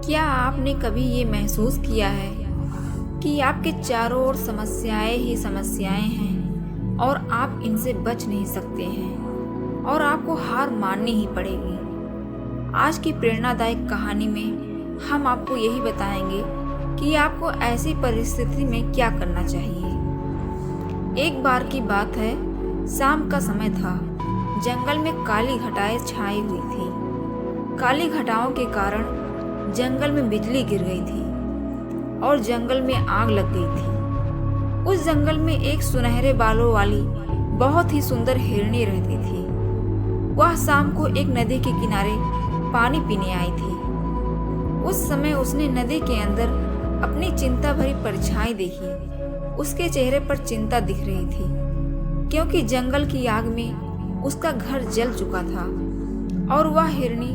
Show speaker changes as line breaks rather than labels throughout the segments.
क्या आपने कभी ये महसूस किया है कि आपके चारों ओर समस्याएं ही समस्याएं हैं और आप इनसे बच नहीं सकते हैं और आपको हार माननी ही पड़ेगी। आज की प्रेरणादायक कहानी में हम आपको यही बताएंगे कि आपको ऐसी परिस्थिति में क्या करना चाहिए। एक बार की बात है, शाम का समय था। जंगल में काली घटाएं छाई हुई थी। काली घटाओं के कारण जंगल में बिजली गिर गई थी और जंगल में आग लग गई थी। उस जंगल में एक सुनहरे बालों वाली बहुत ही सुंदर हिरनी रहती थी। वह शाम को एक नदी के किनारे पानी पीने आई थी। उस समय उसने नदी के अंदर अपनी चिंता भरी परछाई देखी। उसके चेहरे पर चिंता दिख रही थी क्योंकि जंगल की आग में उसका घर जल चुका था और वह हिरनी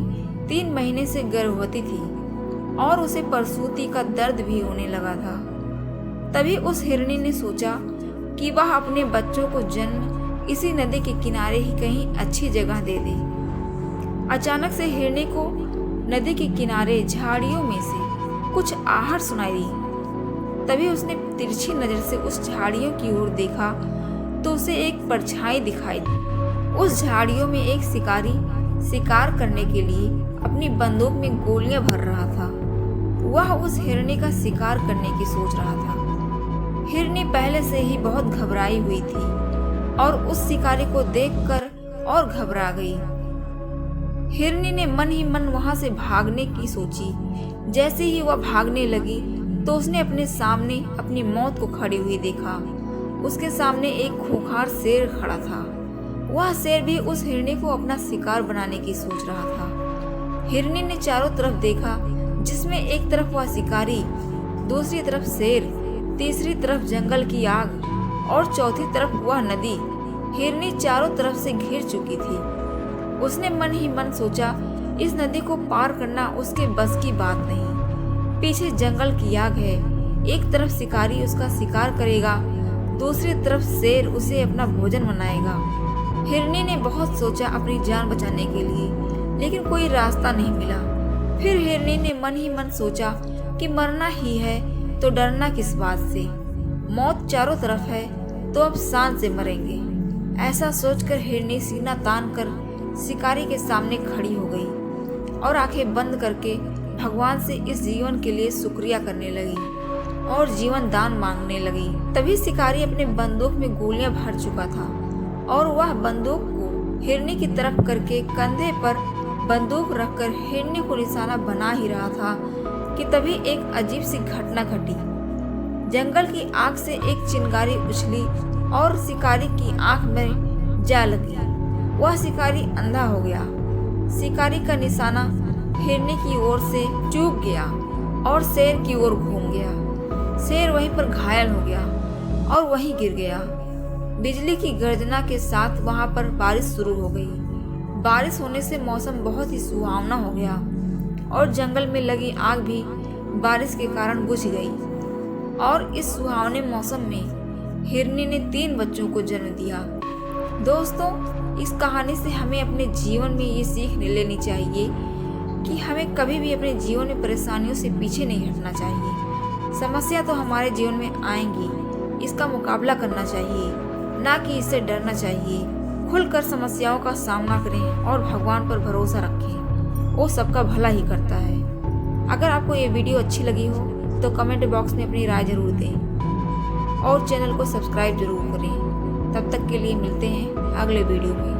3 महीने से गर्भवती थी और उसे प्रसूति का दर्द भी होने लगा था। तभी उस हिरनी ने सोचा कि वह अपने बच्चों को जन्म इसी नदी के किनारे ही कहीं अच्छी जगह दे दे। अचानक से हिरनी को नदी के किनारे झाड़ियों में से कुछ आहट सुनाई दी। तभी उसने तिरछी नजर से उस झाड़ियों की ओर देखा तो उसे एक परछाई दिखाई दी। उस झाड़ियों में एक शिकारी शिकार करने के लिए अपनी बंदूक में गोलियां भर रहा था। वह उस हिरनी का शिकार करने की सोच रहा था। हिरनी पहले से ही बहुत घबराई हुई थी और उस शिकारी को देखकर और घबरा गई। हिरनी ने मन ही मन वहां से भागने की सोची। जैसे ही वह भागने लगी तो उसने अपने सामने अपनी मौत को खड़ी हुई देखा। उसके सामने एक खूंखार शेर खड़ा था। वह शेर भी उस हिरनी को अपना शिकार बनाने की सोच रहा था। हिरनी ने चारों तरफ देखा, जिसमें एक तरफ वह शिकारी, दूसरी तरफ शेर, तीसरी तरफ जंगल की आग और चौथी तरफ वह नदी। हिरनी चारों तरफ से घिर चुकी थी। उसने मन ही मन सोचा, इस नदी को पार करना उसके बस की बात नहीं। पीछे जंगल की आग है, एक तरफ शिकारी उसका शिकार करेगा, दूसरी तरफ शेर उसे अपना भोजन बनाएगा। हिरनी ने बहुत सोचा अपनी जान बचाने के लिए, लेकिन कोई रास्ता नहीं मिला। फिर हिरनी ने मन ही मन सोचा कि मरना ही है तो डरना किस बात से, मौत चारों तरफ है तो अब शान से मरेंगे। ऐसा सोचकर हिरनी सीना तान कर शिकारी के सामने खड़ी हो गई और आंखें बंद करके भगवान से इस जीवन के लिए शुक्रिया करने लगी और जीवन दान मांगने लगी। तभी शिकारी अपने बंदूक में गोलियां भर चुका था और वह बंदूक को हिरनी की तरफ करके कंधे पर बंदूक रखकर हिरनी को निशाना बना ही रहा था कि तभी एक अजीब सी घटना घटी। जंगल की आग से एक चिंगारी उछली और शिकारी की आंख में जा लगी। वह शिकारी अंधा हो गया। शिकारी का निशाना हिरनी की ओर से चूक गया और शेर की ओर घूम गया। शेर वहीं पर घायल हो गया और वहीं गिर गया। बिजली की गर्जना के साथ वहां पर बारिश शुरू हो गई। बारिश होने से मौसम बहुत ही सुहावना हो गया और जंगल में लगी आग भी बारिश के कारण बुझ गई। और इस सुहावने मौसम में हिरनी ने 3 बच्चों को जन्म दिया। दोस्तों, इस कहानी से हमें अपने जीवन में ये सीख लेनी चाहिए कि हमें कभी भी अपने जीवन में परेशानियों से पीछे नहीं हटना चाहिए। समस्या तो हमारे जीवन में आएंगी, इसका मुकाबला करना चाहिए, ना कि इससे डरना चाहिए। खुलकर समस्याओं का सामना करें और भगवान पर भरोसा रखें, वो सबका भला ही करता है। अगर आपको ये वीडियो अच्छी लगी हो तो कमेंट बॉक्स में अपनी राय जरूर दें और चैनल को सब्सक्राइब जरूर करें। तब तक के लिए मिलते हैं अगले वीडियो में।